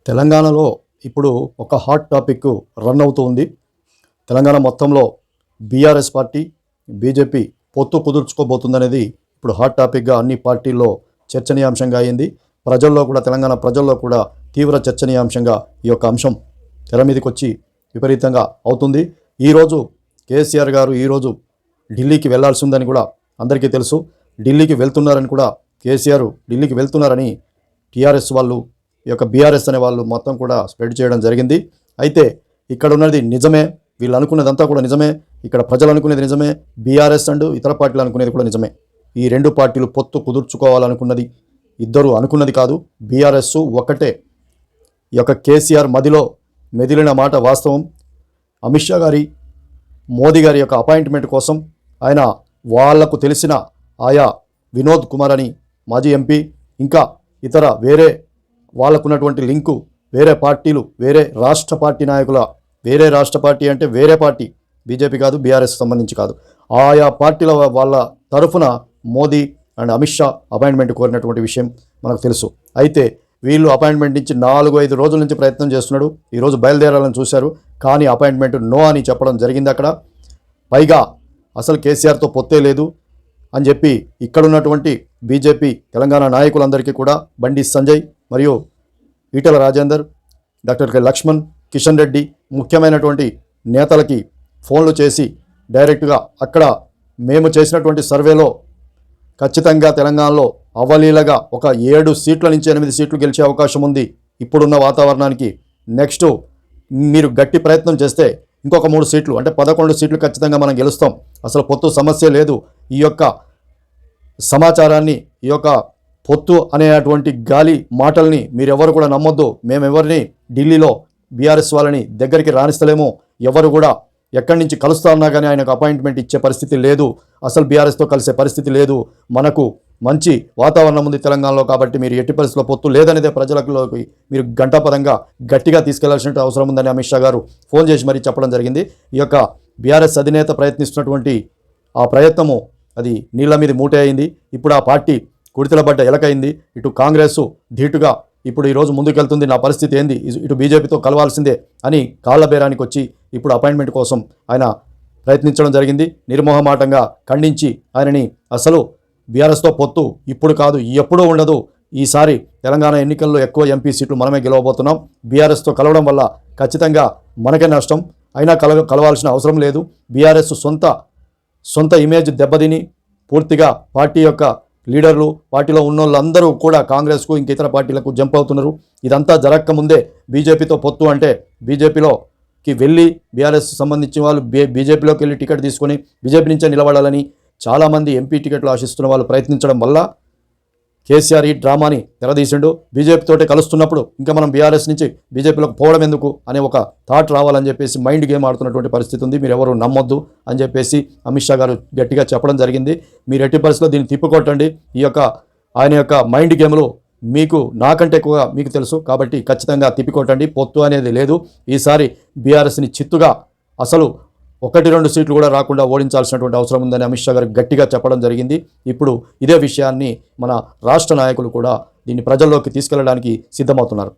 తెలంగాణలో ఇప్పుడు ఒక హాట్ టాపిక్ రన్ అవుతూ ఉంది. తెలంగాణ మొత్తంలో బీఆర్ఎస్ పార్టీ బీజేపీ పొత్తు కుదుర్చుకోబోతుందనేది ఇప్పుడు హాట్ టాపిక్గా అన్ని పార్టీల్లో చర్చనీయాంశంగా అయింది. ప్రజల్లో కూడా తెలంగాణ ప్రజల్లో కూడా తీవ్ర చర్చనీయాంశంగా ఈ యొక్క అంశం తెర మీదకి వచ్చి విపరీతంగా అవుతుంది. ఈరోజు కేసీఆర్ గారు ఈరోజు ఢిల్లీకి వెళ్లాల్సి ఉందని కూడా అందరికీ తెలుసు. ఢిల్లీకి వెళ్తున్నారని కూడా కేసీఆర్ ఢిల్లీకి వెళ్తున్నారని టీఆర్ఎస్ వాళ్ళు ఈ యొక్క బీఆర్ఎస్ అనే వాళ్ళు మొత్తం కూడా స్ప్రెడ్ చేయడం జరిగింది. అయితే ఇక్కడ ఉన్నది నిజమే, వీళ్ళు అనుకున్నదంతా కూడా నిజమే, ఇక్కడ ప్రజలు అనుకునేది నిజమే, బీఆర్ఎస్ అండ్ ఇతర పార్టీలు అనుకునేది కూడా నిజమే. ఈ రెండు పార్టీలు పొత్తు కుదుర్చుకోవాలనుకున్నది ఇద్దరు అనుకున్నది కాదు, బీఆర్ఎస్ ఒకటే. ఈ యొక్క కేసీఆర్ మదిలో మెదిలిన మాట వాస్తవం. అమిత్ షా గారి మోదీ గారి యొక్క అపాయింట్మెంట్ కోసం ఆయన వాళ్లకు తెలిసిన ఆయా వినోద్ కుమార్ అని మాజీ ఎంపీ, ఇంకా ఇతర వేరే వాళ్ళకున్నటువంటి లింకు వేరే పార్టీలు, వేరే రాష్ట్ర పార్టీ నాయకుల, వేరే రాష్ట్ర పార్టీ అంటే వేరే పార్టీ, బీజేపీ కాదు, బీఆర్ఎస్ సంబంధించి కాదు, ఆయా పార్టీల వాళ్ళ తరఫున మోదీ అండ్ అమిత్ షా అపాయింట్మెంట్ కోరినటువంటి విషయం మనకు తెలుసు. అయితే వీళ్ళు అపాయింట్మెంట్ నుంచి 4-5 రోజుల నుంచి ప్రయత్నం చేస్తున్నాడు. ఈరోజు బయలుదేరాలని చూశారు, కానీ అపాయింట్మెంట్ నో అని చెప్పడం జరిగింది అక్కడ. పైగా అసలు కేసీఆర్తో పొత్తే లేదు అని చెప్పి ఇక్కడున్నటువంటి బీజేపీ తెలంగాణ నాయకులందరికీ కూడా బండి సంజయ్ మరియు ఈటెల రాజేందర్, డాక్టర్ కె లక్ష్మణ్, కిషన్ రెడ్డి ముఖ్యమైనటువంటి నేతలకి ఫోన్లు చేసి డైరెక్ట్గా అక్కడ మేము చేసినటువంటి సర్వేలో ఖచ్చితంగా తెలంగాణలో అవలీలగా ఒక 7 సీట్ల నుంచి 8 సీట్లు గెలిచే అవకాశం ఉంది ఇప్పుడున్న వాతావరణానికి. నెక్స్ట్ మీరు గట్టి ప్రయత్నం చేస్తే ఇంకొక 3 సీట్లు అంటే 11 సీట్లు ఖచ్చితంగా మనం గెలుస్తాం, అసలు పొత్తు సమస్య లేదు. ఈ యొక్క సమాచారాన్ని, ఈ యొక్క పొత్తు అనేటువంటి గాలి మాటల్ని మీరెవరు కూడా నమ్మొద్దు. మేమెవరిని ఢిల్లీలో బీఆర్ఎస్ వాళ్ళని దగ్గరికి రాణిస్తలేము, ఎవరు కూడా ఎక్కడి నుంచి కలుస్తా అన్నా కానీ ఆయనకు అపాయింట్మెంట్ ఇచ్చే పరిస్థితి లేదు, అసలు బీఆర్ఎస్తో కలిసే పరిస్థితి లేదు. మనకు మంచి వాతావరణం ఉంది తెలంగాణలో, కాబట్టి మీరు ఎట్టి పరిస్థితుల్లో పొత్తు లేదనేదే ప్రజలలోకి మీరు గంటాపదంగా గట్టిగా తీసుకెళ్లాల్సిన అవసరం ఉందని అమిత్ షా గారు ఫోన్ చేసి మరీ చెప్పడం జరిగింది. ఈ యొక్క బీఆర్ఎస్ అధినేత ప్రయత్నిస్తున్నటువంటి ఆ ప్రయత్నము అది నీళ్ల మీద మూటే అయింది. ఇప్పుడు ఆ పార్టీ కుడితల పడ్డ ఎలకైంది. ఇటు కాంగ్రెస్ ధీటుగా ఇప్పుడు ఈరోజు ముందుకెళ్తుంది, నా పరిస్థితి ఏంది, ఇటు బీజేపీతో కలవాల్సిందే అని కాళ్ళ బేరానికి వచ్చి ఇప్పుడు అపాయింట్మెంట్ కోసం ఆయన ప్రయత్నించడం జరిగింది. నిర్మోహమాటంగా ఖండించి ఆయనని అసలు బీఆర్ఎస్తో పొత్తు ఇప్పుడు కాదు, ఎప్పుడూ ఉండదు, ఈసారి తెలంగాణ ఎన్నికల్లో ఎక్కువ ఎంపీ సీట్లు మనమే గెలవబోతున్నాం, బీఆర్ఎస్తో కలవడం వల్ల ఖచ్చితంగా మనకే నష్టం, అయినా కలవాల్సిన అవసరం లేదు, బీఆర్ఎస్ సొంత ఇమేజ్ దెబ్బతిని పూర్తిగా పార్టీ యొక్క లీడర్లు, పార్టీలో ఉన్న వాళ్ళందరూ కూడా కాంగ్రెస్కు ఇంక ఇతర పార్టీలకు జంప్ అవుతున్నారు. ఇదంతా జరగకముందే బీజేపీతో పొత్తు అంటే బీజేపీలోకి వెళ్ళి బీఆర్ఎస్ సంబంధించిన వాళ్ళు బీజేపీలోకి వెళ్ళి టికెట్ తీసుకొని బీజేపీ నుంచే నిలబడాలని చాలామంది ఎంపీ టికెట్లు ఆశిస్తున్న వాళ్ళు ప్రయత్నించడం వల్ల కేసీఆర్ ఈ డ్రామాని తెరదీసిండు. బీజేపీతోటే కలుస్తున్నప్పుడు ఇంకా మనం బీఆర్ఎస్ నుంచి బీజేపీలోకి పోవడం ఎందుకు అనే ఒక థాట్ రావాలని చెప్పేసి మైండ్ గేమ్ ఆడుతున్నటువంటి పరిస్థితి ఉంది. మీరు ఎవరు నమ్మొద్దు అని చెప్పేసి అమిత్ షా గారు గట్టిగా చెప్పడం జరిగింది. మీరు ఎట్టి పరిస్థితుల్లో దీన్ని తిప్పుకొట్టండి, ఈ యొక్క ఆయన యొక్క మైండ్ గేమ్లు మీకు నాకంటే ఎక్కువగా మీకు తెలుసు, కాబట్టి ఖచ్చితంగా తిప్పికొట్టండి, పొత్తు అనేది లేదు. ఈసారి బీఆర్ఎస్ని చిత్తుగా అసలు 1-2 సీట్లు కూడా రాకుండా ఓడించాల్సినటువంటి అవసరం ఉందని అమిత్ షా గారు గట్టిగా చెప్పడం జరిగింది. ఇప్పుడు ఇదే విషయాన్ని మన రాష్ట్ర నాయకులు కూడా దీన్ని ప్రజల్లోకి తీసుకెళ్లడానికి సిద్ధమవుతున్నారు.